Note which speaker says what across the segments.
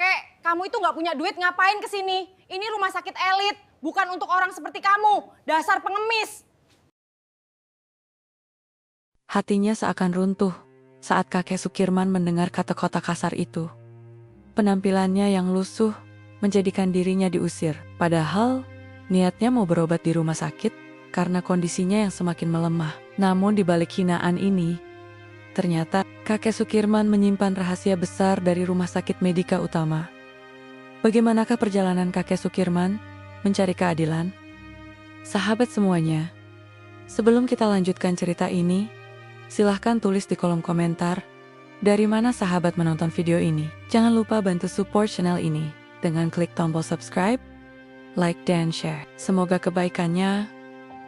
Speaker 1: Kek, kamu itu nggak punya duit ngapain kesini? Ini rumah sakit elit, bukan untuk orang seperti kamu. Dasar pengemis.
Speaker 2: Hatinya seakan runtuh saat kakek Sukirman mendengar kata-kata kasar itu. Penampilannya yang lusuh menjadikan dirinya diusir. Padahal niatnya mau berobat di rumah sakit karena kondisinya yang semakin melemah. Namun di balik hinaan ini, ternyata kakek Sukirman menyimpan rahasia besar dari Rumah Sakit Medika Utama. Bagaimanakah perjalanan kakek Sukirman mencari keadilan? Sahabat semuanya, sebelum kita lanjutkan cerita ini, silahkan tulis di kolom komentar dari mana sahabat menonton video ini. Jangan lupa bantu support channel ini dengan klik tombol subscribe, like, dan share. Semoga kebaikannya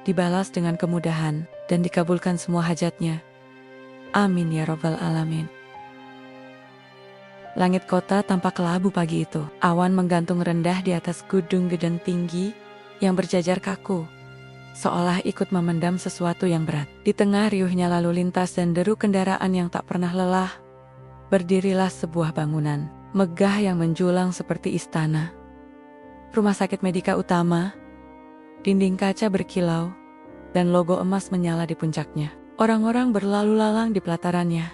Speaker 2: dibalas dengan kemudahan dan dikabulkan semua hajatnya. Amin ya robbal alamin. Langit kota tampak kelabu pagi itu. Awan menggantung rendah di atas gedung-gedung tinggi yang berjajar kaku, seolah ikut memendam sesuatu yang berat. Di tengah riuhnya lalu lintas dan deru kendaraan yang tak pernah lelah, berdirilah sebuah bangunan megah yang menjulang seperti istana. Rumah Sakit Medika Utama, dinding kaca berkilau, dan logo emas menyala di puncaknya. Orang-orang berlalu lalang di pelatarannya.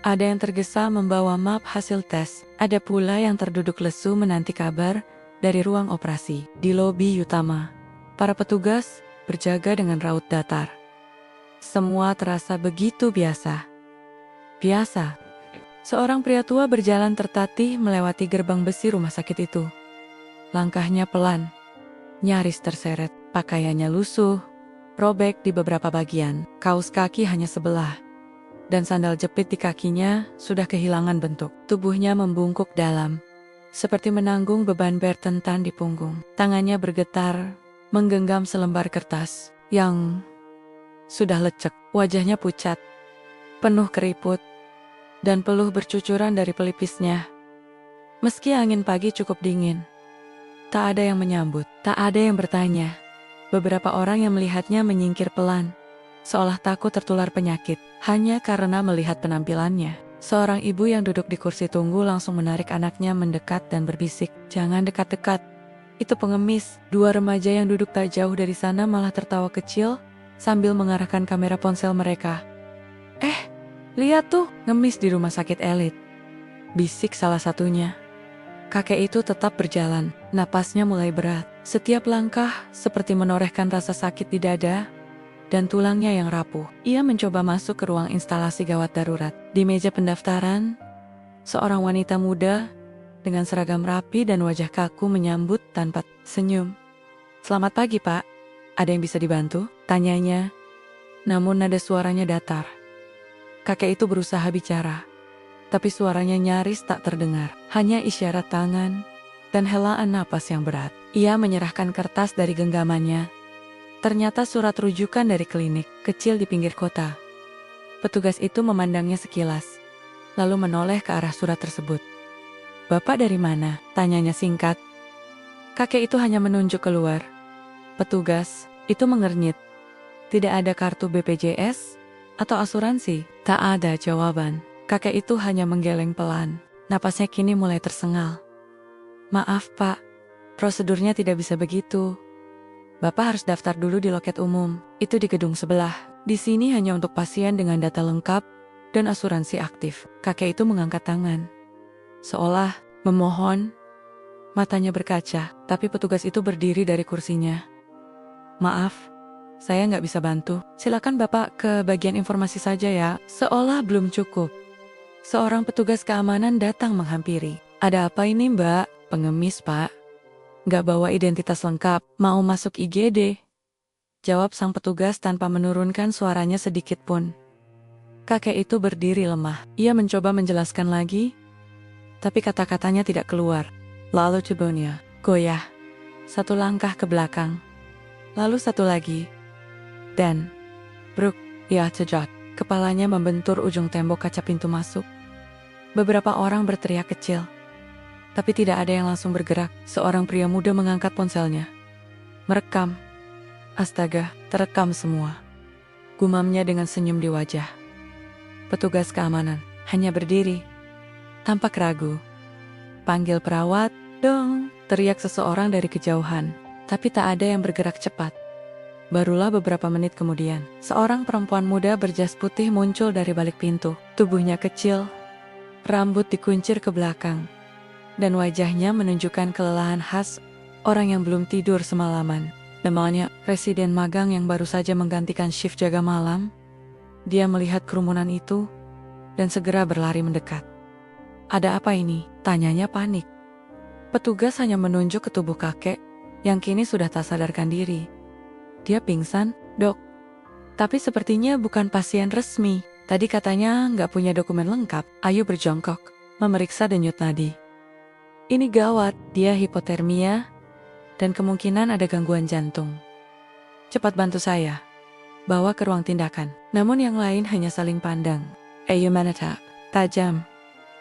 Speaker 2: Ada yang tergesa membawa map hasil tes, ada pula yang terduduk lesu menanti kabar dari ruang operasi. Di lobi utama, para petugas berjaga dengan raut datar. Semua terasa begitu biasa. Seorang pria tua berjalan tertatih melewati gerbang besi rumah sakit itu. Langkahnya pelan, nyaris terseret, pakaiannya lusuh, robek di beberapa bagian, kaos kaki hanya sebelah, dan sandal jepit di kakinya sudah kehilangan bentuk. Tubuhnya membungkuk dalam, seperti menanggung beban bertentan di punggung. Tangannya bergetar, menggenggam selembar kertas yang sudah lecek. Wajahnya pucat, penuh keriput, dan peluh bercucuran dari pelipisnya. Meski angin pagi cukup dingin, tak ada yang menyambut, tak ada yang bertanya. Beberapa orang yang melihatnya menyingkir pelan, seolah takut tertular penyakit, hanya karena melihat penampilannya. Seorang ibu yang duduk di kursi tunggu langsung menarik anaknya mendekat dan berbisik, "Jangan dekat-dekat, itu pengemis." Dua remaja yang duduk tak jauh dari sana malah tertawa kecil sambil mengarahkan kamera ponsel mereka. Lihat tuh, ngemis di rumah sakit elit," bisik salah satunya. Kakek itu tetap berjalan, napasnya mulai berat. Setiap langkah seperti menorehkan rasa sakit di dada dan tulangnya yang rapuh. Ia mencoba masuk ke ruang instalasi gawat darurat. Di meja pendaftaran, seorang wanita muda dengan seragam rapi dan wajah kaku menyambut tanpa senyum. "Selamat pagi, Pak. Ada yang bisa dibantu?" tanyanya. Namun nada suaranya datar. Kakek itu berusaha bicara, tapi suaranya nyaris tak terdengar. Hanya isyarat tangan dan helaan napas yang berat. Ia menyerahkan kertas dari genggamannya. Ternyata surat rujukan dari klinik kecil di pinggir kota. Petugas itu memandangnya sekilas, lalu menoleh ke arah surat tersebut. "Bapak dari mana?" tanyanya singkat. Kakek itu hanya menunjuk keluar. Petugas itu mengernyit. "Tidak ada kartu BPJS atau asuransi?" Tak ada jawaban. Kakek itu hanya menggeleng pelan. Napasnya kini mulai tersengal. "Maaf, Pak. Prosedurnya tidak bisa begitu. Bapak harus daftar dulu di loket umum. Itu di gedung sebelah. Di sini hanya untuk pasien dengan data lengkap dan asuransi aktif." Kakek itu mengangkat tangan, seolah memohon. Matanya berkaca, tapi petugas itu berdiri dari kursinya. "Maaf, saya nggak bisa bantu. Silakan Bapak ke bagian informasi saja ya." Seolah belum cukup, seorang petugas keamanan datang menghampiri. "Ada apa ini, Mbak?" "Pengemis, Pak. Nggak bawa identitas lengkap, mau masuk IGD." Jawab sang petugas tanpa menurunkan suaranya sedikit pun. Kakek itu berdiri lemah. Ia mencoba menjelaskan lagi, tapi kata-katanya tidak keluar. Lalu tubuhnya goyah. Satu langkah ke belakang, lalu satu lagi. Dan bruk, ia terjatuh. Kepalanya membentur ujung tembok kaca pintu masuk. Beberapa orang berteriak kecil, tapi tidak ada yang langsung bergerak. Seorang pria muda mengangkat ponselnya, merekam. Astaga, terekam semua, gumamnya dengan senyum di wajah. Petugas keamanan hanya berdiri, tampak ragu. Panggil perawat, dong, teriak seseorang dari kejauhan. Tapi tak ada yang bergerak cepat. Barulah beberapa menit kemudian, seorang perempuan muda berjas putih muncul dari balik pintu. Tubuhnya kecil, rambut dikuncir ke belakang, dan wajahnya menunjukkan kelelahan khas orang yang belum tidur semalaman. Namanya residen magang yang baru saja menggantikan shift jaga malam. Dia melihat kerumunan itu dan segera berlari mendekat. "Ada apa ini?" tanyanya panik. Petugas hanya menunjuk ke tubuh kakek yang kini sudah tak sadarkan diri. "Dia pingsan, dok. Tapi sepertinya bukan pasien resmi. Tadi katanya nggak punya dokumen lengkap." Ayu berjongkok, memeriksa denyut nadi. "Ini gawat, dia hipotermia dan kemungkinan ada gangguan jantung. Cepat bantu saya. Bawa ke ruang tindakan." Namun yang lain hanya saling pandang. Ayu menatap tajam.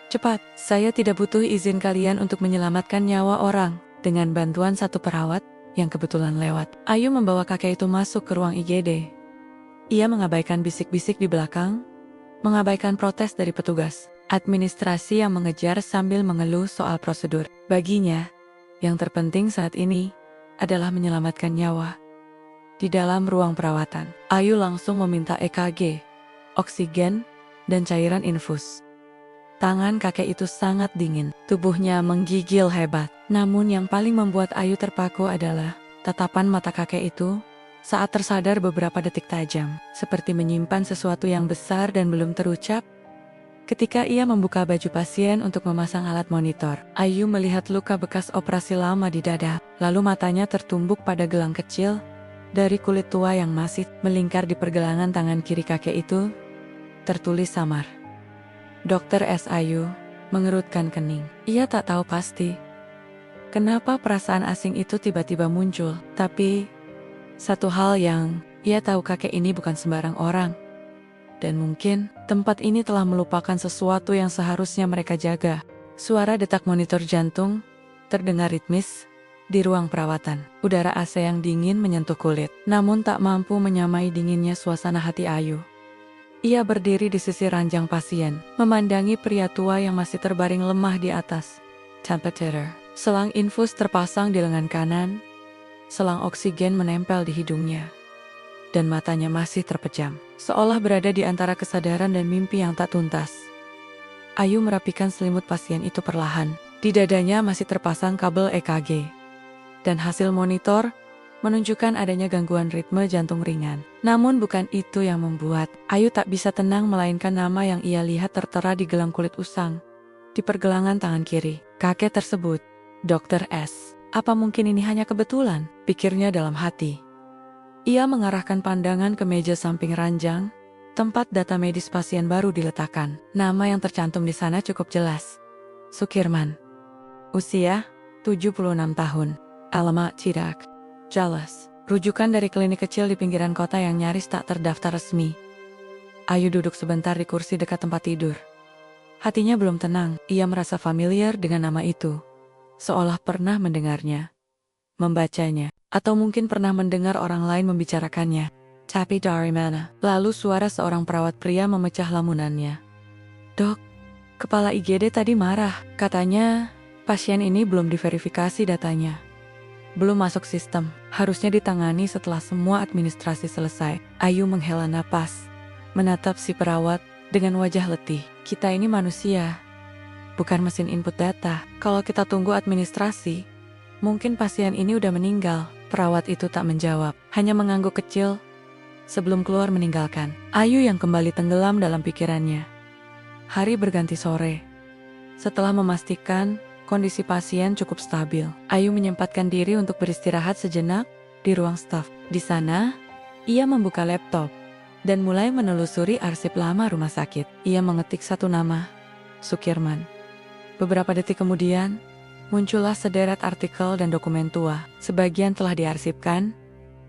Speaker 2: "Cepat, saya tidak butuh izin kalian untuk menyelamatkan nyawa orang." Dengan bantuan satu perawat yang kebetulan lewat, Ayu membawa kakek itu masuk ke ruang IGD. Ia mengabaikan bisik-bisik di belakang, mengabaikan protes dari petugas administrasi yang mengejar sambil mengeluh soal prosedur. Baginya, yang terpenting saat ini adalah menyelamatkan nyawa. Di dalam ruang perawatan, Ayu langsung meminta EKG, oksigen, dan cairan infus. Tangan kakek itu sangat dingin, tubuhnya menggigil hebat. Namun yang paling membuat Ayu terpaku adalah tatapan mata kakek itu saat tersadar beberapa detik tajam, seperti menyimpan sesuatu yang besar dan belum terucap. Ketika ia membuka baju pasien untuk memasang alat monitor, Ayu melihat luka bekas operasi lama di dada, lalu matanya tertumbuk pada gelang kecil dari kulit tua yang masih melingkar di pergelangan tangan kiri kakek itu. Tertulis samar. Dokter S. Ayu mengerutkan kening. Ia tak tahu pasti kenapa perasaan asing itu tiba-tiba muncul. Tapi satu hal yang ia tahu, kakek ini bukan sembarang orang. Dan mungkin tempat ini telah melupakan sesuatu yang seharusnya mereka jaga. Suara detak monitor jantung terdengar ritmis di ruang perawatan. Udara AC yang dingin menyentuh kulit, namun tak mampu menyamai dinginnya suasana hati Ayu. Ia berdiri di sisi ranjang pasien, memandangi pria tua yang masih terbaring lemah di atas temperature. Selang infus terpasang di lengan kanan, selang oksigen menempel di hidungnya, dan matanya masih terpejam, seolah berada di antara kesadaran dan mimpi yang tak tuntas. Ayu merapikan selimut pasien itu perlahan. Di dadanya masih terpasang kabel EKG, dan hasil monitor menunjukkan adanya gangguan ritme jantung ringan. Namun bukan itu yang membuat Ayu tak bisa tenang, melainkan nama yang ia lihat tertera di gelang kulit usang di pergelangan tangan kiri. Kakek tersebut, Dr. S. Apa mungkin ini hanya kebetulan? Pikirnya dalam hati. Ia mengarahkan pandangan ke meja samping ranjang, tempat data medis pasien baru diletakkan. Nama yang tercantum di sana cukup jelas. Sukirman. Usia, 76 tahun. Alamat tidak jelas. Rujukan dari klinik kecil di pinggiran kota yang nyaris tak terdaftar resmi. Ayu duduk sebentar di kursi dekat tempat tidur. Hatinya belum tenang. Ia merasa familiar dengan nama itu, seolah pernah mendengarnya, membacanya, atau mungkin pernah mendengar orang lain membicarakannya. Tapi dari mana? Lalu suara seorang perawat pria memecah lamunannya. "Dok, kepala IGD tadi marah. Katanya pasien ini belum diverifikasi datanya. Belum masuk sistem, harusnya ditangani setelah semua administrasi selesai." Ayu menghela napas, menatap si perawat dengan wajah letih. "Kita ini manusia, bukan mesin input data. Kalau kita tunggu administrasi, mungkin pasien ini udah meninggal." Perawat itu tak menjawab, hanya mengangguk kecil sebelum keluar meninggalkan Ayu yang kembali tenggelam dalam pikirannya. Hari berganti sore. Setelah memastikan kondisi pasien cukup stabil, Ayu menyempatkan diri untuk beristirahat sejenak di ruang staf. Di sana, ia membuka laptop dan mulai menelusuri arsip lama rumah sakit. Ia mengetik satu nama, Sukirman. Beberapa detik kemudian, muncullah sederet artikel dan dokumen tua. Sebagian telah diarsipkan,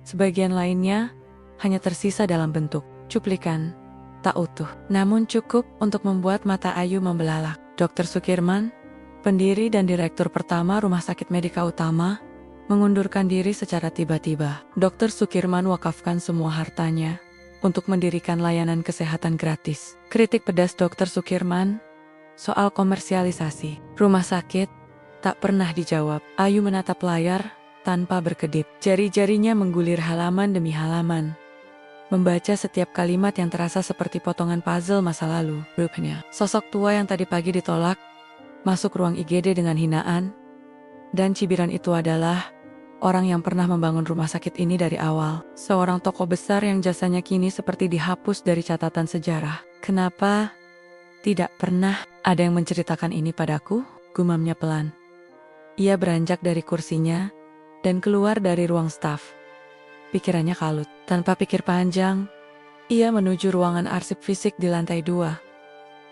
Speaker 2: sebagian lainnya hanya tersisa dalam bentuk cuplikan, tak utuh. Namun cukup untuk membuat mata Ayu membelalak. Dr. Sukirman, pendiri dan direktur pertama Rumah Sakit Medika Utama, mengundurkan diri secara tiba-tiba. Dr. Sukirman wakafkan semua hartanya untuk mendirikan layanan kesehatan gratis. Kritik pedas Dr. Sukirman soal komersialisasi rumah sakit tak pernah dijawab. Ayu menatap layar tanpa berkedip. Jari-jarinya menggulir halaman demi halaman, membaca setiap kalimat yang terasa seperti potongan puzzle masa lalu. Rupanya, sosok tua yang tadi pagi ditolak masuk ruang IGD dengan hinaan, dan cibiran itu adalah orang yang pernah membangun rumah sakit ini dari awal. Seorang tokoh besar yang jasanya kini seperti dihapus dari catatan sejarah. Kenapa tidak pernah ada yang menceritakan ini padaku? Gumamnya pelan. Ia beranjak dari kursinya dan keluar dari ruang staf. Pikirannya kalut. Tanpa pikir panjang, ia menuju ruangan arsip fisik di lantai 2.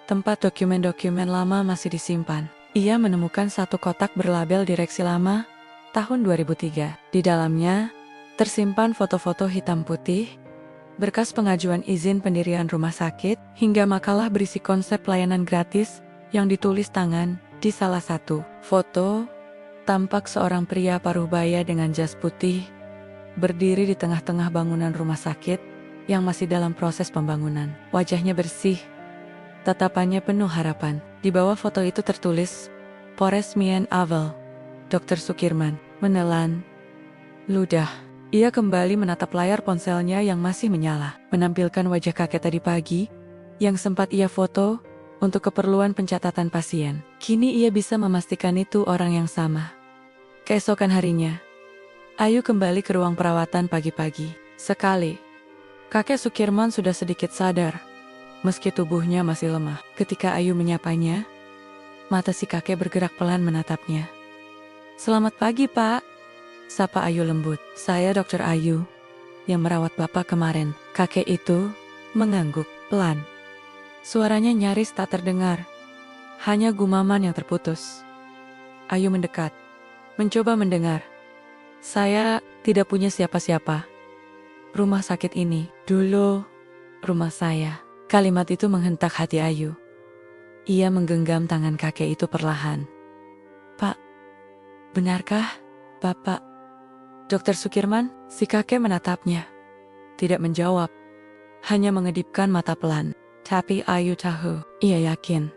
Speaker 2: Tempat dokumen-dokumen lama masih disimpan. Ia menemukan satu kotak berlabel direksi lama tahun 2003. Di dalamnya tersimpan foto-foto hitam putih, berkas pengajuan izin pendirian rumah sakit, hingga makalah berisi konsep layanan gratis yang ditulis tangan. Di salah satu foto, tampak seorang pria paruh baya dengan jas putih berdiri di tengah-tengah bangunan rumah sakit yang masih dalam proses pembangunan. Wajahnya bersih, tatapannya penuh harapan. Di bawah foto itu tertulis, Pores Mien Avel, Dr. Sukirman. Menelan ludah, ia kembali menatap layar ponselnya yang masih menyala, menampilkan wajah kakek tadi pagi yang sempat ia foto untuk keperluan pencatatan pasien. Kini ia bisa memastikan itu orang yang sama. Keesokan harinya, Ayu kembali ke ruang perawatan pagi-pagi. Sekali, kakek Sukirman sudah sedikit sadar, meski tubuhnya masih lemah. Ketika Ayu menyapanya, mata si kakek bergerak pelan menatapnya. "Selamat pagi, Pak," sapa Ayu lembut. "Saya Dokter Ayu, yang merawat Bapak kemarin." Kakek itu mengangguk pelan. Suaranya nyaris tak terdengar, hanya gumaman yang terputus. Ayu mendekat, mencoba mendengar. "Saya tidak punya siapa-siapa. Rumah sakit ini dulu rumah saya." Kalimat itu menghentak hati Ayu. Ia menggenggam tangan kakek itu perlahan. "Pak, benarkah Bapak Dokter Sukirman?" Si kakek menatapnya, tidak menjawab, hanya mengedipkan mata pelan. Tapi Ayu tahu, ia yakin.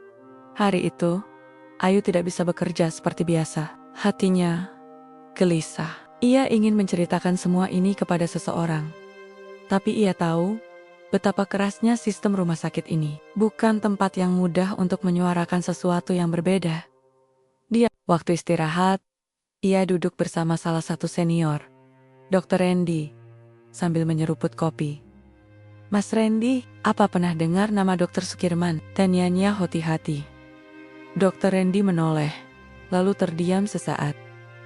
Speaker 2: Hari itu, Ayu tidak bisa bekerja seperti biasa. Hatinya gelisah. Ia ingin menceritakan semua ini kepada seseorang. Tapi ia tahu betapa kerasnya sistem rumah sakit ini. Bukan tempat yang mudah untuk menyuarakan sesuatu yang berbeda. Waktu istirahat, ia duduk bersama salah satu senior, Dr. Randy, sambil menyeruput kopi. "Mas Randy, apa pernah dengar nama Dr. Sukirman?" tanyanya hati-hati. Dr. Randy menoleh, lalu terdiam sesaat.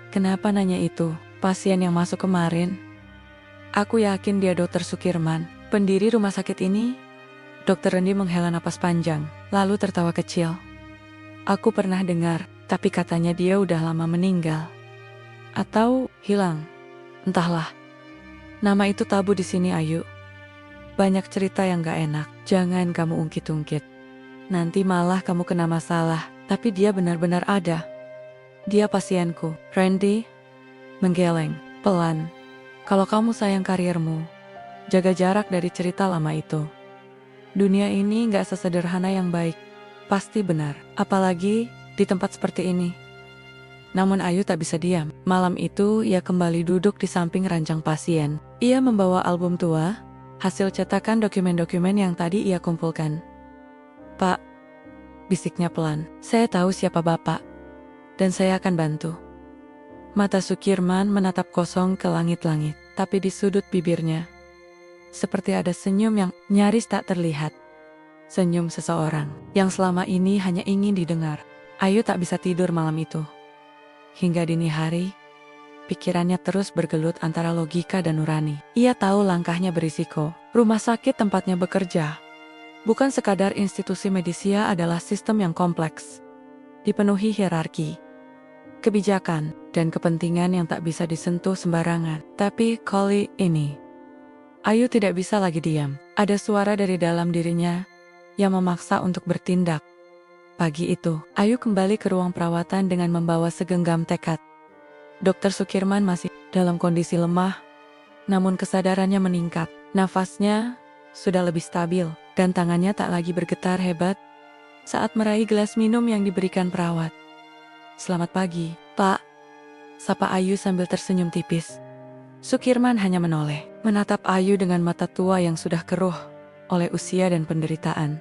Speaker 2: "Kenapa nanya itu? Pasien yang masuk kemarin? Aku yakin dia Dr. Sukirman, pendiri rumah sakit ini." Dr. Randy menghela napas panjang, lalu tertawa kecil. "Aku pernah dengar, tapi katanya dia udah lama meninggal. Atau hilang. Entahlah. Nama itu tabu di sini, Ayu. Banyak cerita yang gak enak. Jangan kamu ungkit-ungkit. Nanti malah kamu kena masalah." Tapi dia benar-benar ada. "Dia pasienku." Randy menggeleng pelan. "Kalau kamu sayang karirmu, jaga jarak dari cerita lama itu. Dunia ini gak sesederhana yang baik." Pasti benar, apalagi di tempat seperti ini. Namun Ayu tak bisa diam. Malam itu ia kembali duduk di samping ranjang pasien. Ia membawa album tua, hasil cetakan dokumen-dokumen yang tadi ia kumpulkan. "Pak," bisiknya pelan, "saya tahu siapa Bapak, dan saya akan bantu." Mata Sukirman menatap kosong ke langit-langit, tapi di sudut bibirnya seperti ada senyum yang nyaris tak terlihat. Senyum seseorang yang selama ini hanya ingin didengar. Ayu tak bisa tidur malam itu. Hingga dini hari, pikirannya terus bergelut antara logika dan nurani. Ia tahu langkahnya berisiko. Rumah sakit tempatnya bekerja bukan sekadar institusi medisia, adalah sistem yang kompleks, dipenuhi hierarki, kebijakan, dan kepentingan yang tak bisa disentuh sembarangan. Tapi kali ini, Ayu tidak bisa lagi diam. Ada suara dari dalam dirinya yang memaksa untuk bertindak. Pagi itu, Ayu kembali ke ruang perawatan dengan membawa segenggam tekad. Dr. Sukirman masih dalam kondisi lemah, namun kesadarannya meningkat. Nafasnya sudah lebih stabil, dan tangannya tak lagi bergetar hebat saat meraih gelas minum yang diberikan perawat. "Selamat pagi, Pak," sapa Ayu sambil tersenyum tipis. Sukirman hanya menoleh, menatap Ayu dengan mata tua yang sudah keruh oleh usia dan penderitaan.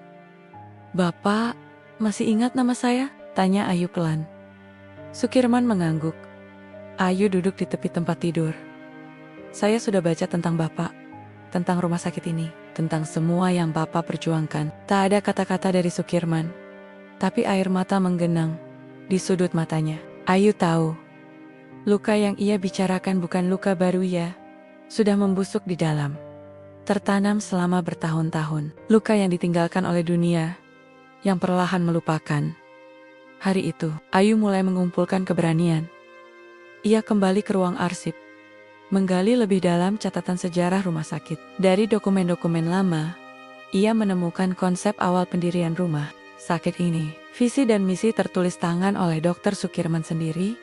Speaker 2: "Bapak, masih ingat nama saya?" tanya Ayu pelan. Sukirman mengangguk. Ayu duduk di tepi tempat tidur. "Saya sudah baca tentang Bapak, tentang rumah sakit ini, tentang semua yang Bapak perjuangkan." Tak ada kata-kata dari Sukirman, tapi air mata menggenang di sudut matanya. Ayu tahu, luka yang ia bicarakan bukan luka baru ya, sudah membusuk di dalam. Tertanam selama bertahun-tahun, luka yang ditinggalkan oleh dunia, yang perlahan melupakan. Hari itu, Ayu mulai mengumpulkan keberanian. Ia kembali ke ruang arsip, menggali lebih dalam catatan sejarah rumah sakit. Dari dokumen-dokumen lama, ia menemukan konsep awal pendirian rumah sakit ini. Visi dan misi tertulis tangan oleh Dr. Sukirman sendiri,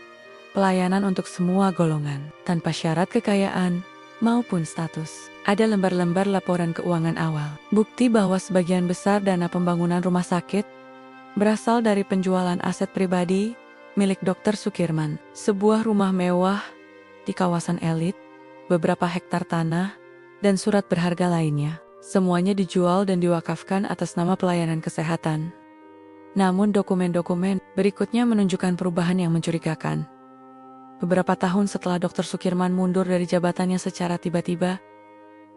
Speaker 2: pelayanan untuk semua golongan, tanpa syarat kekayaan maupun status. Ada lembar-lembar laporan keuangan awal, bukti bahwa sebagian besar dana pembangunan rumah sakit berasal dari penjualan aset pribadi milik Dr. Sukirman. Sebuah rumah mewah di kawasan elit, beberapa hektar tanah, dan surat berharga lainnya. Semuanya dijual dan diwakafkan atas nama pelayanan kesehatan. Namun dokumen-dokumen berikutnya menunjukkan perubahan yang mencurigakan. Beberapa tahun setelah Dr. Sukirman mundur dari jabatannya secara tiba-tiba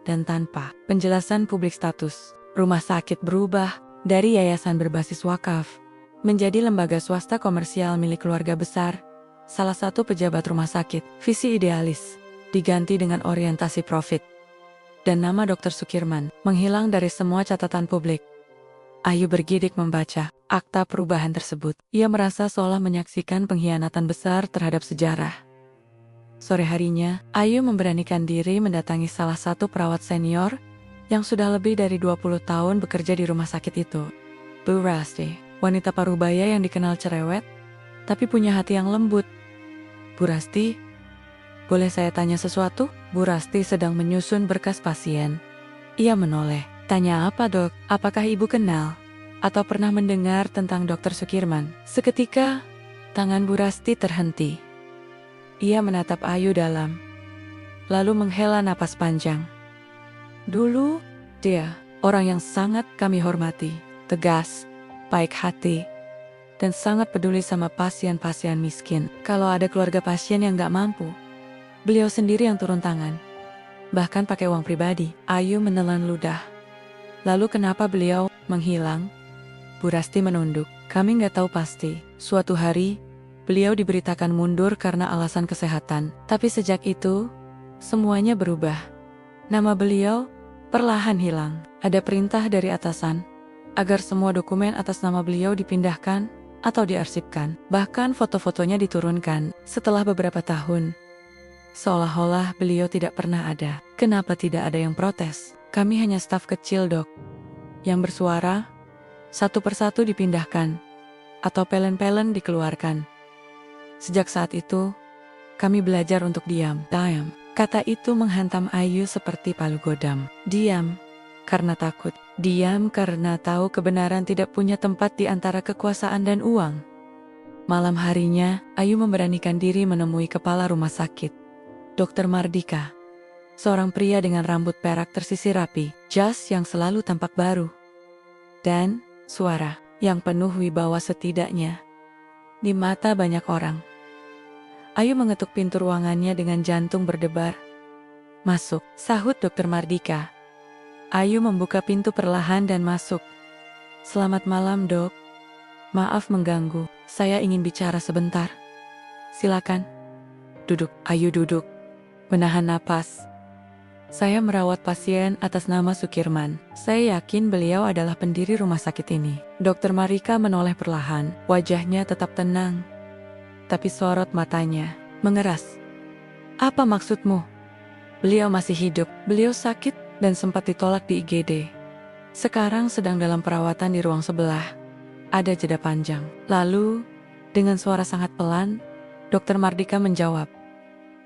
Speaker 2: dan tanpa penjelasan publik status, rumah sakit berubah dari yayasan berbasis wakaf menjadi lembaga swasta komersial milik keluarga besar, salah satu pejabat rumah sakit. Visi idealis diganti dengan orientasi profit, dan nama Dr. Sukirman menghilang dari semua catatan publik. Ayu bergidik membaca akta perubahan tersebut. Ia merasa seolah menyaksikan pengkhianatan besar terhadap sejarah. Sore harinya, Ayu memberanikan diri mendatangi salah satu perawat senior yang sudah lebih dari 20 tahun bekerja di rumah sakit itu. Bu Rasti, wanita parubaya yang dikenal cerewet, tapi punya hati yang lembut. "Bu Rasti, boleh saya tanya sesuatu?" Bu Rasti sedang menyusun berkas pasien. Ia menoleh. "Tanya apa, Dok? Apakah Ibu kenal atau pernah mendengar tentang Dr. Sukirman?" Seketika, tangan Bu Rasti terhenti. Ia menatap Ayu dalam, lalu menghela napas panjang. "Dulu, dia orang yang sangat kami hormati, tegas, baik hati, dan sangat peduli sama pasien-pasien miskin. Kalau ada keluarga pasien yang gak mampu, beliau sendiri yang turun tangan, bahkan pakai uang pribadi." Ayu menelan ludah. "Lalu kenapa beliau menghilang?" Bu Rasti menunduk. "Kami nggak tahu pasti. Suatu hari, beliau diberitakan mundur karena alasan kesehatan. Tapi sejak itu, semuanya berubah. Nama beliau perlahan hilang. Ada perintah dari atasan agar semua dokumen atas nama beliau dipindahkan atau diarsipkan. Bahkan foto-fotonya diturunkan. Setelah beberapa tahun, seolah-olah beliau tidak pernah ada. Kenapa tidak ada yang protes? Kami hanya staf kecil, Dok, yang bersuara. Satu persatu dipindahkan, atau pelen-pelen dikeluarkan. Sejak saat itu, kami belajar untuk diam. Diam. Kata itu menghantam Ayu seperti palu godam. Diam karena takut. Diam karena tahu kebenaran tidak punya tempat di antara kekuasaan dan uang. Malam harinya, Ayu memberanikan diri menemui kepala rumah sakit, Dr. Mardika. Seorang pria dengan rambut perak tersisir rapi, jas yang selalu tampak baru, dan suara yang penuh wibawa setidaknya di mata banyak orang. Ayu mengetuk pintu ruangannya dengan jantung berdebar. "Masuk," sahut Dr. Mardika. Ayu membuka pintu perlahan dan masuk. "Selamat malam, Dok. Maaf mengganggu, saya ingin bicara sebentar." "Silakan. Duduk." Ayu duduk, menahan napas. "Saya merawat pasien atas nama Sukirman. Saya yakin beliau adalah pendiri rumah sakit ini." Dr. Mardika menoleh perlahan, wajahnya tetap tenang, tapi sorot matanya mengeras. "Apa maksudmu?" "Beliau masih hidup. Beliau sakit dan sempat ditolak di IGD. Sekarang sedang dalam perawatan di ruang sebelah." Ada jeda panjang. Lalu, dengan suara sangat pelan, Dr. Mardika menjawab,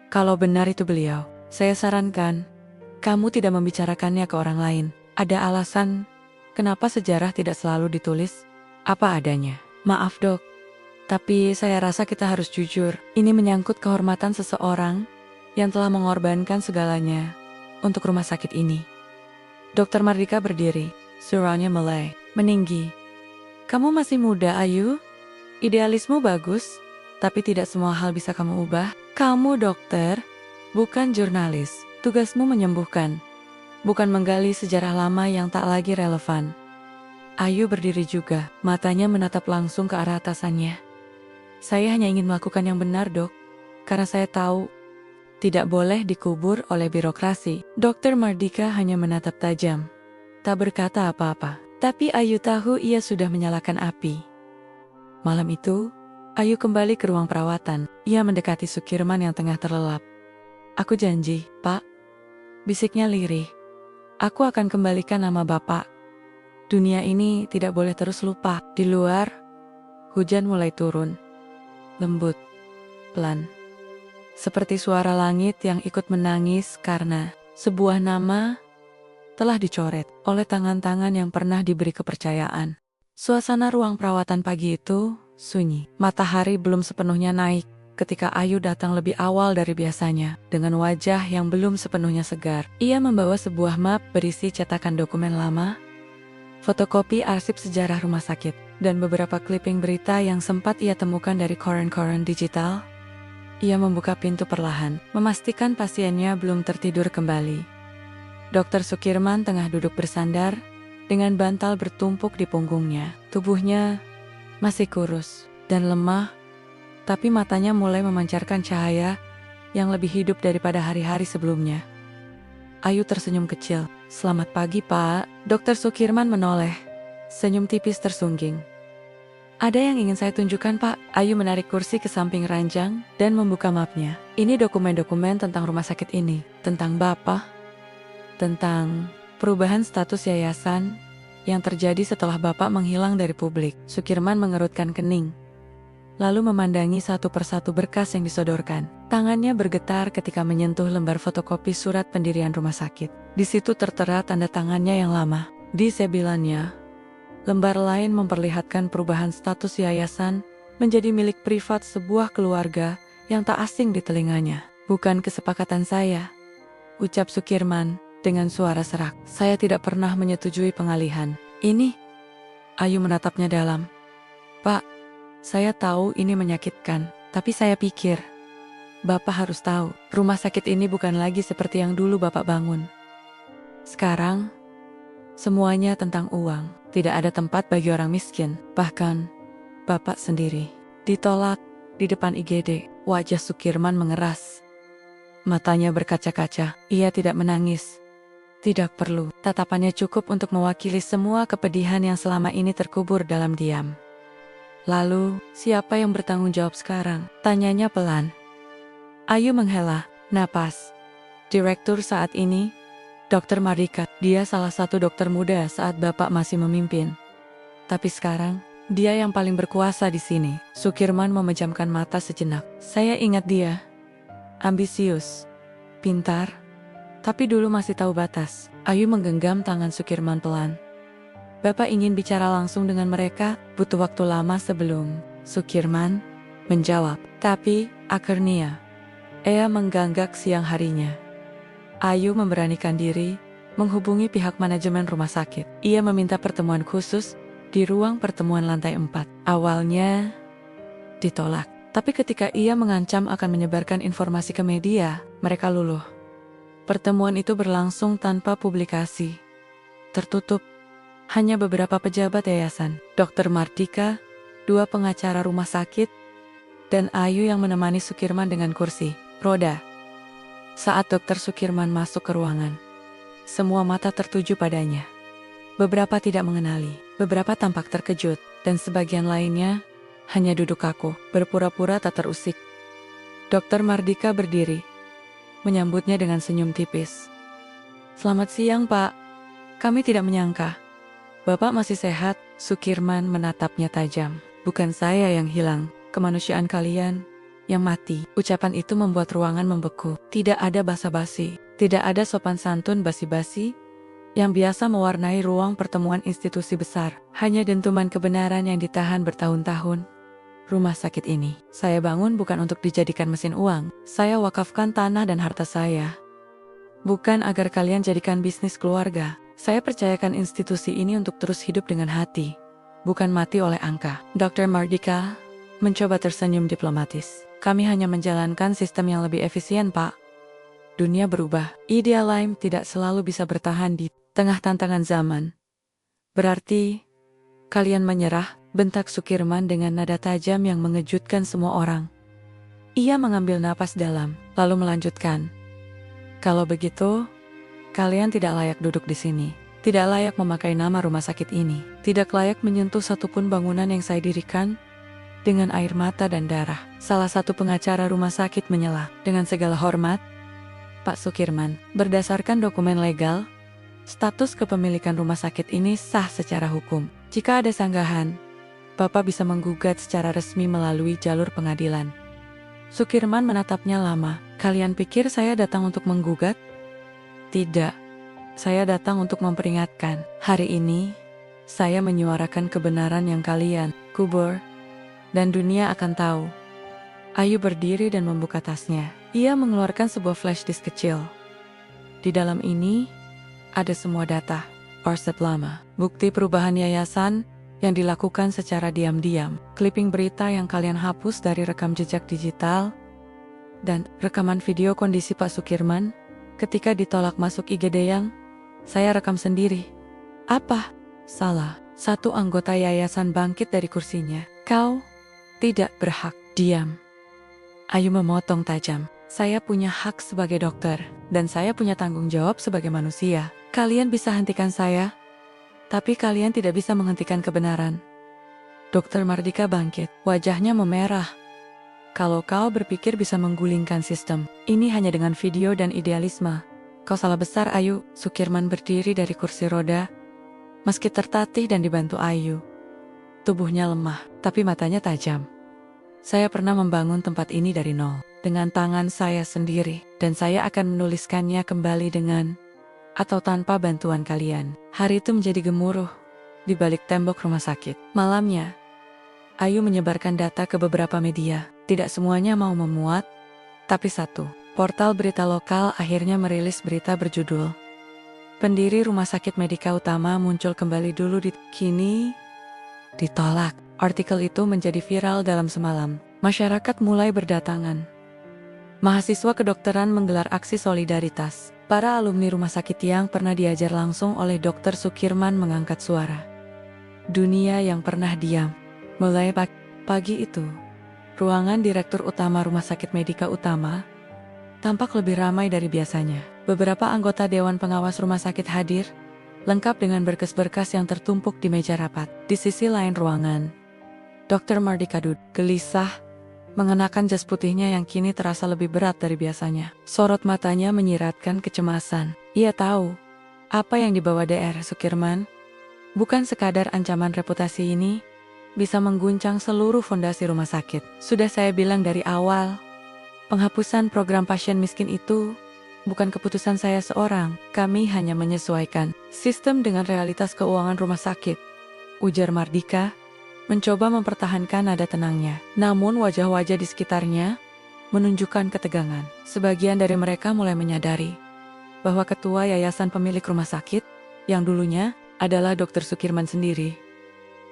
Speaker 2: "Kalau benar itu beliau, saya sarankan kamu tidak membicarakannya ke orang lain. Ada alasan kenapa sejarah tidak selalu ditulis apa adanya." "Maaf, Dok. Tapi saya rasa kita harus jujur. Ini menyangkut kehormatan seseorang yang telah mengorbankan segalanya untuk rumah sakit ini. Dokter Mardika berdiri, suraunya meninggi. Kamu masih muda, Ayu. Idealismu bagus, tapi tidak semua hal bisa kamu ubah. Kamu dokter, bukan jurnalis. Tugasmu menyembuhkan, bukan menggali sejarah lama yang tak lagi relevan. Ayu berdiri juga, matanya menatap langsung ke arah atasannya. Saya hanya ingin melakukan yang benar, Dok, karena saya tahu tidak boleh dikubur oleh birokrasi. Dokter Mardika hanya menatap tajam, tak berkata apa-apa. Tapi Ayu tahu ia sudah menyalakan api. Malam itu, Ayu kembali ke ruang perawatan. Ia mendekati Sukirman yang tengah terlelap. Aku janji, Pak, bisiknya lirih. Aku akan kembalikan nama Bapak. Dunia ini tidak boleh terus lupa. Di luar, hujan mulai turun. Lembut, pelan. Seperti suara langit yang ikut menangis karena sebuah nama telah dicoret oleh tangan-tangan yang pernah diberi kepercayaan. Suasana ruang perawatan pagi itu sunyi. Matahari belum sepenuhnya naik ketika Ayu datang lebih awal dari biasanya. Dengan wajah yang belum sepenuhnya segar, ia membawa sebuah map berisi cetakan dokumen lama, fotokopi arsip sejarah rumah sakit, dan beberapa clipping berita yang sempat ia temukan dari koran-koran digital. Ia membuka pintu perlahan, memastikan pasiennya belum tertidur kembali. Dokter Sukirman tengah duduk bersandar, dengan bantal bertumpuk di punggungnya. Tubuhnya masih kurus dan lemah, tapi matanya mulai memancarkan cahaya yang lebih hidup daripada hari-hari sebelumnya. Ayu tersenyum kecil. "Selamat pagi, Pak." Dokter Sukirman menoleh, senyum tipis tersungging. "Ada yang ingin saya tunjukkan, Pak." Ayu menarik kursi ke samping ranjang dan membuka mapnya. "Ini dokumen-dokumen tentang rumah sakit ini, tentang Bapak, tentang perubahan status yayasan yang terjadi setelah Bapak menghilang dari publik." Sukirman mengerutkan kening, lalu memandangi satu persatu berkas yang disodorkan. Tangannya bergetar ketika menyentuh lembar fotokopi surat pendirian rumah sakit. Di situ tertera tanda tangannya yang lama. Di sebelah lembar lain memperlihatkan perubahan status yayasan menjadi milik privat sebuah keluarga yang tak asing di telinganya. "Bukan kesepakatan saya," ucap Sukirman dengan suara serak. "Saya tidak pernah menyetujui pengalihan ini." Ayu menatapnya dalam. "Pak, saya tahu ini menyakitkan, tapi saya pikir Bapak harus tahu, rumah sakit ini bukan lagi seperti yang dulu Bapak bangun. Sekarang, semuanya tentang uang. Tidak ada tempat bagi orang miskin. Bahkan, Bapak sendiri ditolak di depan IGD." Wajah Sukirman mengeras. Matanya berkaca-kaca. Ia tidak menangis. Tidak perlu. Tatapannya cukup untuk mewakili semua kepedihan yang selama ini terkubur dalam diam. "Lalu, siapa yang bertanggung jawab sekarang?" tanyanya pelan. Ayu menghela napas. "Direktur saat ini, Dokter Mardika. Dia salah satu dokter muda saat Bapak masih memimpin. Tapi sekarang, dia yang paling berkuasa di sini." Sukirman memejamkan mata sejenak. "Saya ingat dia. Ambisius, pintar, tapi dulu masih tahu batas." Ayu menggenggam tangan Sukirman pelan. "Bapak ingin bicara langsung dengan mereka, butuh waktu lama sebelum." Sukirman menjawab. "Tapi, akhirnya, ia mengganggak siang harinya." Ayu memberanikan diri menghubungi pihak manajemen rumah sakit. Ia meminta pertemuan khusus di ruang pertemuan lantai 4. Awalnya ditolak, tapi ketika ia mengancam akan menyebarkan informasi ke media, mereka luluh. Pertemuan itu berlangsung tanpa publikasi, tertutup. Hanya beberapa pejabat yayasan, Dokter Mardika, 2 pengacara rumah sakit, dan Ayu yang menemani Sukirman dengan kursi roda. Saat Dokter Sukirman masuk ke ruangan, semua mata tertuju padanya. Beberapa tidak mengenali, beberapa tampak terkejut, dan sebagian lainnya hanya duduk kaku, berpura-pura tak terusik. Dokter Mardika berdiri, menyambutnya dengan senyum tipis. "Selamat siang, Pak. Kami tidak menyangka Bapak masih sehat." Sukirman menatapnya tajam. "Bukan saya yang hilang, kemanusiaan kalian yang mati." Ucapan itu membuat ruangan membeku. Tidak ada basa-basi, tidak ada sopan santun basi-basi yang biasa mewarnai ruang pertemuan institusi besar. Hanya dentuman kebenaran yang ditahan bertahun-tahun. rumah sakit ini. Saya bangun bukan untuk dijadikan mesin uang. Saya wakafkan tanah dan harta saya. Bukan agar kalian jadikan bisnis keluarga. Saya percayakan institusi ini untuk terus hidup dengan hati, bukan mati oleh angka. Dr. Mardika mencoba tersenyum diplomatis. Kami hanya menjalankan sistem yang lebih efisien, Pak. Dunia berubah. Ideal Lime tidak selalu bisa bertahan di tengah tantangan zaman. Berarti kalian menyerah, bentak Sukirman dengan nada tajam yang mengejutkan semua orang. Ia mengambil napas dalam, lalu melanjutkan. Kalau begitu, kalian tidak layak duduk di sini. Tidak layak memakai nama rumah sakit ini. Tidak layak menyentuh satupun bangunan yang saya dirikan dengan air mata dan darah. Salah satu pengacara rumah sakit menyela. Dengan segala hormat, Pak Sukirman, berdasarkan dokumen legal, status kepemilikan rumah sakit ini sah secara hukum. Jika ada sanggahan, Bapak bisa menggugat secara resmi melalui jalur pengadilan. Sukirman menatapnya lama. Kalian pikir saya datang untuk menggugat? Tidak. Saya datang untuk memperingatkan. Hari ini, saya menyuarakan kebenaran yang kalian kubur, dan dunia akan tahu. Ayu berdiri dan membuka tasnya. Ia mengeluarkan sebuah flash disk kecil. Di dalam ini, ada semua data, arsip lama, bukti perubahan yayasan yang dilakukan secara diam-diam, clipping berita yang kalian hapus dari rekam jejak digital, dan rekaman video kondisi Pak Sukirman ketika ditolak masuk IGD yang saya rekam sendiri. Apa? Salah. Satu anggota yayasan bangkit dari kursinya. Kau tidak berhak. Diam. Ayu memotong tajam. Saya punya hak sebagai dokter, dan saya punya tanggung jawab sebagai manusia. Kalian bisa hentikan saya, tapi kalian tidak bisa menghentikan kebenaran. Dr. Mardika bangkit, wajahnya memerah. Kalau kau berpikir bisa menggulingkan sistem, ini hanya dengan video dan idealisme. Kau salah besar, Ayu. Sukirman berdiri dari kursi roda, meski tertatih dan dibantu Ayu. Tubuhnya lemah, tapi matanya tajam. Saya pernah membangun tempat ini dari nol, dengan tangan saya sendiri, dan saya akan menuliskannya kembali dengan atau tanpa bantuan kalian. Hari itu menjadi gemuruh di balik tembok rumah sakit. Malamnya, Ayu menyebarkan data ke beberapa media. Tidak semuanya mau memuat, tapi satu. Portal berita lokal akhirnya merilis berita berjudul Pendiri Rumah Sakit Medika Utama muncul kembali dulu kini ditolak. Artikel itu menjadi viral dalam semalam. Masyarakat mulai berdatangan. Mahasiswa kedokteran menggelar aksi solidaritas. Para alumni rumah sakit yang pernah diajar langsung oleh Dr. Sukirman mengangkat suara. Dunia yang pernah diam. Mulai pagi itu, ruangan Direktur Utama Rumah Sakit Medika Utama tampak lebih ramai dari biasanya. Beberapa anggota Dewan Pengawas Rumah Sakit hadir, lengkap dengan berkas-berkas yang tertumpuk di meja rapat. Di sisi lain ruangan, Dr. Mardika duduk gelisah, mengenakan jas putihnya yang kini terasa lebih berat dari biasanya. Sorot matanya menyiratkan kecemasan. Ia tahu apa yang dibawa Dr. Sukirman bukan sekadar ancaman reputasi ini bisa mengguncang seluruh fondasi rumah sakit. Sudah saya bilang dari awal, penghapusan program pasien miskin itu bukan keputusan saya seorang. Kami hanya menyesuaikan sistem dengan realitas keuangan rumah sakit, ujar Mardika, mencoba mempertahankan nada tenangnya. Namun wajah-wajah di sekitarnya menunjukkan ketegangan. Sebagian dari mereka mulai menyadari bahwa ketua yayasan pemilik rumah sakit, yang dulunya adalah Dr. Sukirman sendiri,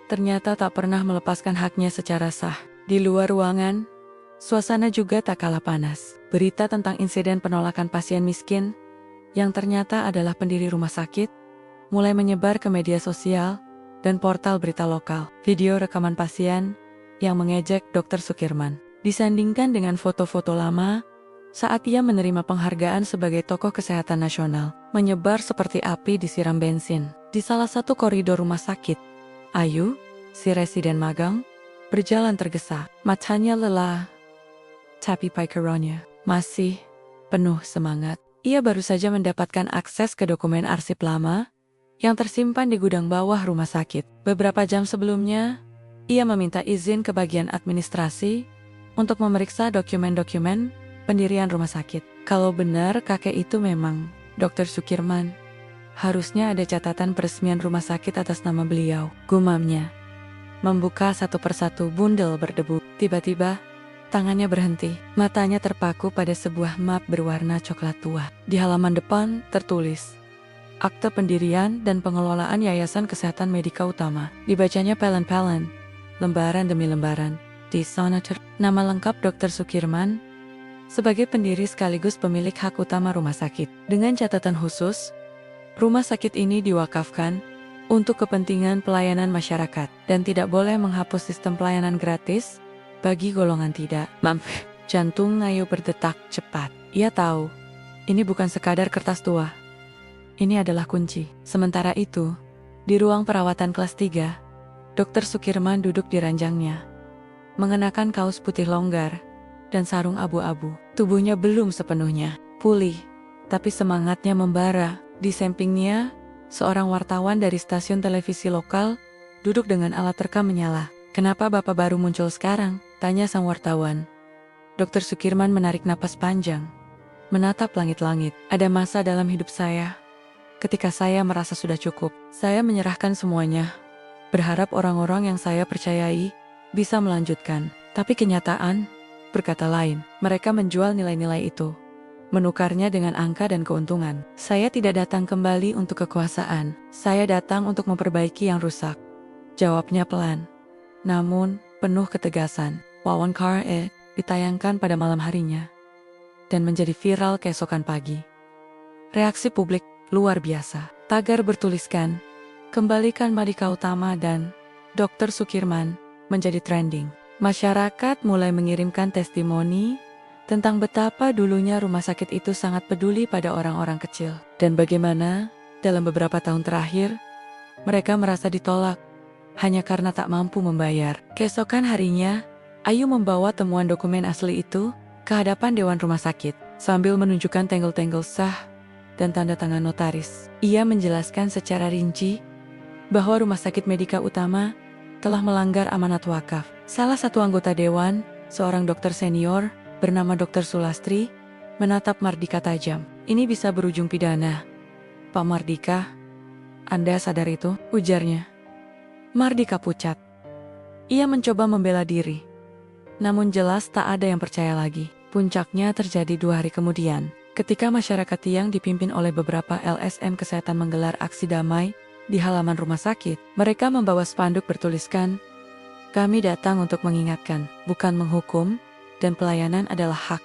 Speaker 2: ternyata tak pernah melepaskan haknya secara sah. Di luar ruangan, suasana juga tak kalah panas. Berita tentang insiden penolakan pasien miskin, yang ternyata adalah pendiri rumah sakit, mulai menyebar ke media sosial dan portal berita lokal. Video rekaman pasien yang mengejek Dr. Sukirman disandingkan dengan foto-foto lama saat ia menerima penghargaan sebagai tokoh kesehatan nasional, menyebar seperti api disiram bensin. Di salah satu koridor rumah sakit, Ayu, si residen magang, berjalan tergesa. Matanya lelah, tapi pikirannya masih penuh semangat. Ia baru saja mendapatkan akses ke dokumen arsip lama yang tersimpan di gudang bawah rumah sakit. Beberapa jam sebelumnya, ia meminta izin ke bagian administrasi untuk memeriksa dokumen-dokumen pendirian rumah sakit. Kalau benar kakek itu memang Dr. Sukirman, harusnya ada catatan peresmian rumah sakit atas nama beliau, gumamnya. membuka satu persatu bundel berdebu. Tiba-tiba, tangannya berhenti. Matanya terpaku pada sebuah map berwarna coklat tua. Di halaman depan tertulis, Akte Pendirian dan Pengelolaan Yayasan Kesehatan Medika Utama. Dibacanya pelan-pelan, lembaran demi lembaran. Di sana nama lengkap Dr. Sukirman sebagai pendiri sekaligus pemilik hak utama rumah sakit. Dengan catatan khusus, rumah sakit ini diwakafkan untuk kepentingan pelayanan masyarakat dan tidak boleh menghapus sistem pelayanan gratis bagi golongan tidak mampu. Jantung Ayu berdetak cepat. Ia tahu, ini bukan sekadar kertas tua. Ini adalah kunci. Sementara itu, di ruang perawatan kelas 3, Dr. Sukirman duduk di ranjangnya, mengenakan kaos putih longgar dan sarung abu-abu. Tubuhnya belum sepenuhnya pulih, tapi semangatnya membara. Di sampingnya, seorang wartawan dari stasiun televisi lokal duduk dengan alat rekam menyala. "Kenapa Bapak baru muncul sekarang?" tanya sang wartawan. Dr. Sukirman menarik napas panjang, menatap langit-langit. "Ada masa dalam hidup saya ketika saya merasa sudah cukup. Saya menyerahkan semuanya, berharap orang-orang yang saya percayai bisa melanjutkan. Tapi kenyataan berkata lain. Mereka menjual nilai-nilai itu, menukarnya dengan angka dan keuntungan. Saya tidak datang kembali untuk kekuasaan. Saya datang untuk memperbaiki yang rusak." Jawabnya pelan, namun penuh ketegasan. Wawancara ditayangkan pada malam harinya dan menjadi viral keesokan pagi. Reaksi publik luar biasa. Tagar bertuliskan, "Kembalikan Medika Utama" dan "Dr. Sukirman" menjadi trending. Masyarakat mulai mengirimkan testimoni tentang betapa dulunya rumah sakit itu sangat peduli pada orang-orang kecil, dan bagaimana dalam beberapa tahun terakhir mereka merasa ditolak hanya karena tak mampu membayar. Keesokan harinya, Ayu membawa temuan dokumen asli itu ke hadapan Dewan Rumah Sakit sambil menunjukkan tenggel-tenggel sah dan tanda tangan notaris. Ia menjelaskan secara rinci bahwa Rumah Sakit Medika Utama telah melanggar amanat wakaf. Salah satu anggota dewan, seorang dokter senior bernama Dr. Sulastri, menatap Mardika tajam. "Ini bisa berujung pidana, Pak Mardika. Anda sadar itu?" ujarnya. Mardika pucat. Ia mencoba membela diri, namun jelas tak ada yang percaya lagi. Puncaknya terjadi 2 hari kemudian, ketika masyarakat yang dipimpin oleh beberapa LSM kesehatan menggelar aksi damai di halaman rumah sakit. Mereka membawa spanduk bertuliskan, "Kami datang untuk mengingatkan, bukan menghukum, dan pelayanan adalah hak,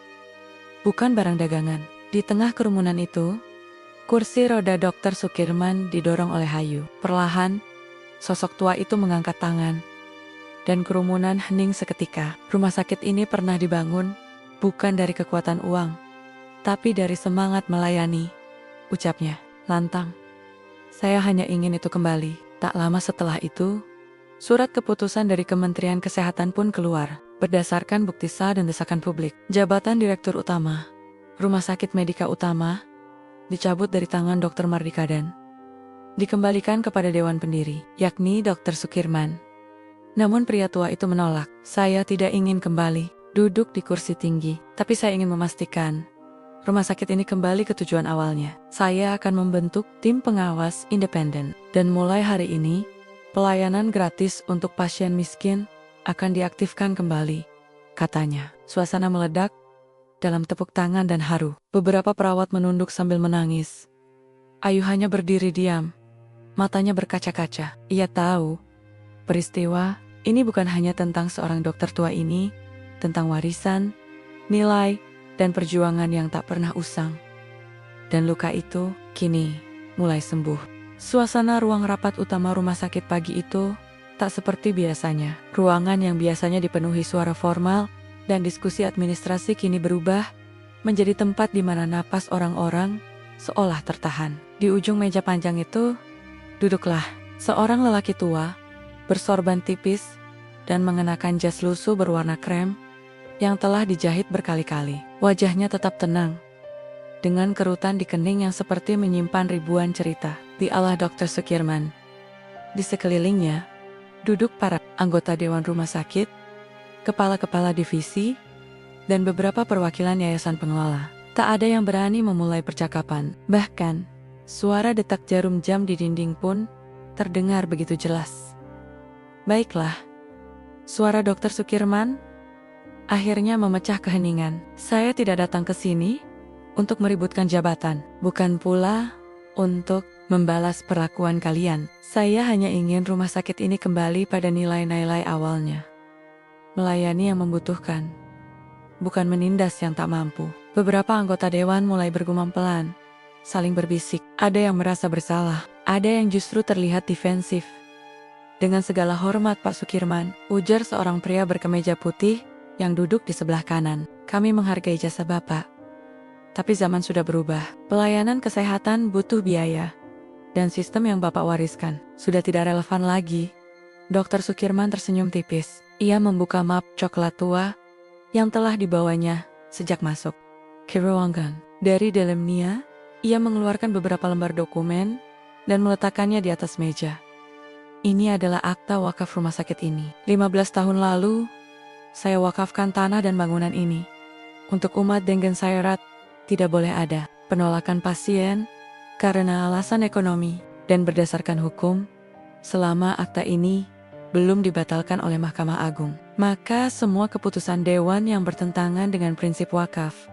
Speaker 2: bukan barang dagangan." Di tengah kerumunan itu, kursi roda Dr. Sukirman didorong oleh Ayu. Perlahan, sosok tua itu mengangkat tangan, dan kerumunan hening seketika. Rumah sakit ini pernah dibangun bukan dari kekuatan uang, tapi dari semangat melayani, ucapnya lantang. "Saya hanya ingin itu kembali." Tak lama setelah itu, surat keputusan dari Kementerian Kesehatan pun keluar. Berdasarkan bukti sah dan desakan publik, jabatan Direktur Utama Rumah Sakit Medika Utama dicabut dari tangan Dr. Mardika dan dikembalikan kepada Dewan Pendiri, yakni Dr. Sukirman. Namun pria tua itu menolak. "Saya tidak ingin kembali duduk di kursi tinggi, tapi saya ingin memastikan rumah sakit ini kembali ke tujuan awalnya. Saya akan membentuk tim pengawas independen, dan mulai hari ini, pelayanan gratis untuk pasien miskin akan diaktifkan kembali," katanya. Suasana meledak dalam tepuk tangan dan haru. Beberapa perawat menunduk sambil menangis. Ayu hanya berdiri diam, matanya berkaca-kaca. Ia tahu, peristiwa ini bukan hanya tentang seorang dokter tua ini, tentang warisan, nilai, dan perjuangan yang tak pernah usang. Dan luka itu kini mulai sembuh. Suasana ruang rapat utama rumah sakit pagi itu tak seperti biasanya. Ruangan yang biasanya dipenuhi suara formal dan diskusi administrasi kini berubah menjadi tempat di mana napas orang-orang seolah tertahan. Di ujung meja panjang itu, duduklah seorang lelaki tua, bersorban tipis, dan mengenakan jas lusuh berwarna krem yang telah dijahit berkali-kali. Wajahnya tetap tenang, dengan kerutan di kening yang seperti menyimpan ribuan cerita. Dialah Dr. Sukirman. Di sekelilingnya, duduk para anggota Dewan Rumah Sakit, kepala-kepala divisi, dan beberapa perwakilan yayasan pengelola. Tak ada yang berani memulai percakapan. Bahkan, suara detak jarum jam di dinding pun terdengar begitu jelas. Baiklah. Suara Dokter Sukirman akhirnya memecah keheningan. Saya tidak datang ke sini untuk meributkan jabatan, bukan pula untuk membalas perlakuan kalian. Saya hanya ingin rumah sakit ini kembali pada nilai-nilai awalnya. Melayani yang membutuhkan, bukan menindas yang tak mampu. Beberapa anggota dewan mulai bergumam pelan, saling berbisik. Ada yang merasa bersalah, ada yang justru terlihat defensif. Dengan segala hormat Pak Sukirman, ujar seorang pria berkemeja putih yang duduk di sebelah kanan. Kami menghargai jasa Bapak. Tapi zaman sudah berubah. Pelayanan kesehatan butuh biaya. Dan sistem yang Bapak wariskan sudah tidak relevan lagi. Dokter Sukirman tersenyum tipis. Ia membuka map coklat tua yang telah dibawanya sejak masuk ke ruangan. Dari dalamnya, ia mengeluarkan beberapa lembar dokumen dan meletakkannya di atas meja. Ini adalah akta wakaf rumah sakit ini. 15 tahun lalu, saya wakafkan tanah dan bangunan ini. Untuk umat Dengen Sayrat, tidak boleh ada penolakan pasien karena alasan ekonomi dan berdasarkan hukum, selama akta ini belum dibatalkan oleh Mahkamah Agung. Maka semua keputusan dewan yang bertentangan dengan prinsip wakaf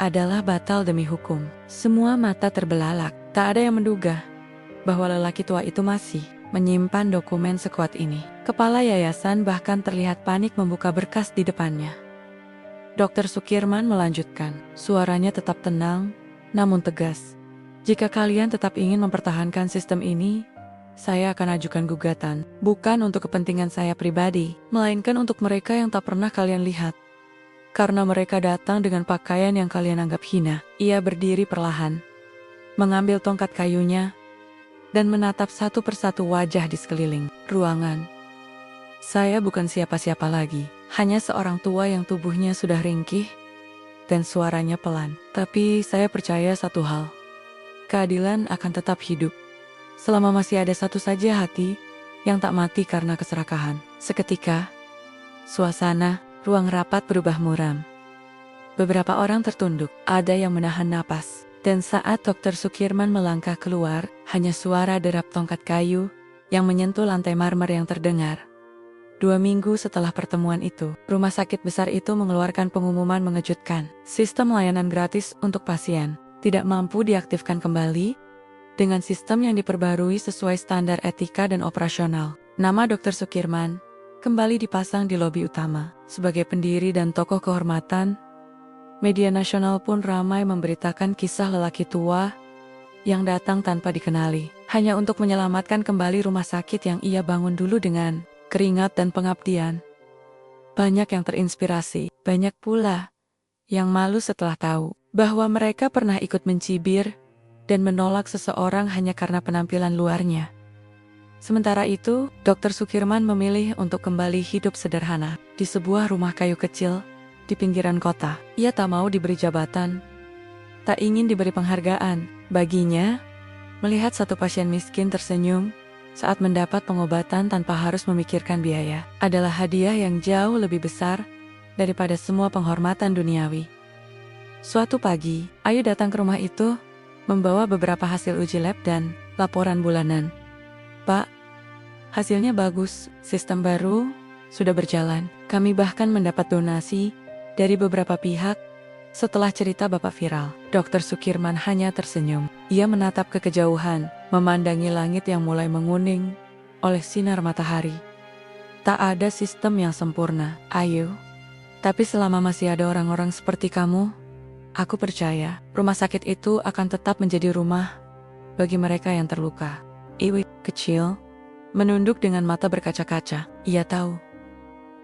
Speaker 2: adalah batal demi hukum. Semua mata terbelalak, tak ada yang menduga bahwa lelaki tua itu masih menyimpan dokumen sekuat ini. Kepala yayasan bahkan terlihat panik membuka berkas di depannya. Dokter Sukirman melanjutkan, suaranya tetap tenang, namun tegas. Jika kalian tetap ingin mempertahankan sistem ini, saya akan ajukan gugatan, bukan untuk kepentingan saya pribadi, melainkan untuk mereka yang tak pernah kalian lihat. Karena mereka datang dengan pakaian yang kalian anggap hina. Ia berdiri perlahan, mengambil tongkat kayunya, dan menatap satu persatu wajah di sekeliling ruangan. Saya bukan siapa-siapa lagi, hanya seorang tua yang tubuhnya sudah ringkih dan suaranya pelan. Tapi saya percaya satu hal, keadilan akan tetap hidup selama masih ada satu saja hati yang tak mati karena keserakahan. Seketika, suasana ruang rapat berubah muram. Beberapa orang tertunduk, ada yang menahan napas. Dan saat Dokter Sukirman melangkah keluar, hanya suara derap tongkat kayu yang menyentuh lantai marmer yang terdengar. 2 minggu setelah pertemuan itu, rumah sakit besar itu mengeluarkan pengumuman mengejutkan. Sistem layanan gratis untuk pasien tidak mampu diaktifkan kembali dengan sistem yang diperbarui sesuai standar etika dan operasional. Nama Dokter Sukirman kembali dipasang di lobi utama. Sebagai pendiri dan tokoh kehormatan, media nasional pun ramai memberitakan kisah lelaki tua yang datang tanpa dikenali, hanya untuk menyelamatkan kembali rumah sakit yang ia bangun dulu dengan keringat dan pengabdian. Banyak yang terinspirasi, banyak pula yang malu setelah tahu bahwa mereka pernah ikut mencibir dan menolak seseorang hanya karena penampilan luarnya. Sementara itu, Dokter Sukirman memilih untuk kembali hidup sederhana di sebuah rumah kayu kecil di pinggiran kota. Ia tak mau diberi jabatan, tak ingin diberi penghargaan. Baginya, melihat satu pasien miskin tersenyum saat mendapat pengobatan tanpa harus memikirkan biaya adalah hadiah yang jauh lebih besar daripada semua penghormatan duniawi. Suatu pagi, Ayu datang ke rumah itu membawa beberapa hasil uji lab dan laporan bulanan. Pak, hasilnya bagus, sistem baru sudah berjalan. Kami bahkan mendapat donasi dari beberapa pihak setelah cerita Bapak viral. Dokter Sukirman hanya tersenyum. Ia menatap ke kejauhan, memandangi langit yang mulai menguning oleh sinar matahari. Tak ada sistem yang sempurna, Ayu. Tapi selama masih ada orang-orang seperti kamu, aku percaya rumah sakit itu akan tetap menjadi rumah bagi mereka yang terluka. Iwi kecil menunduk dengan mata berkaca-kaca. Ia tahu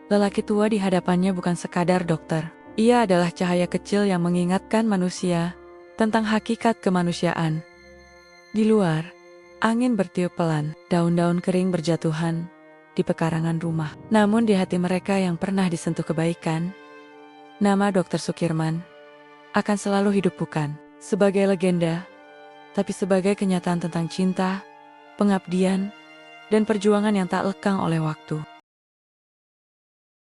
Speaker 2: lelaki tua di hadapannya bukan sekadar dokter. Ia adalah cahaya kecil yang mengingatkan manusia tentang hakikat kemanusiaan. Di luar, angin bertiup pelan, daun-daun kering berjatuhan di pekarangan rumah. Namun di hati mereka yang pernah disentuh kebaikan, nama Dokter Sukirman akan selalu hidup bukan sebagai legenda, tapi sebagai kenyataan tentang cinta, pengabdian, dan perjuangan yang tak lekang oleh waktu.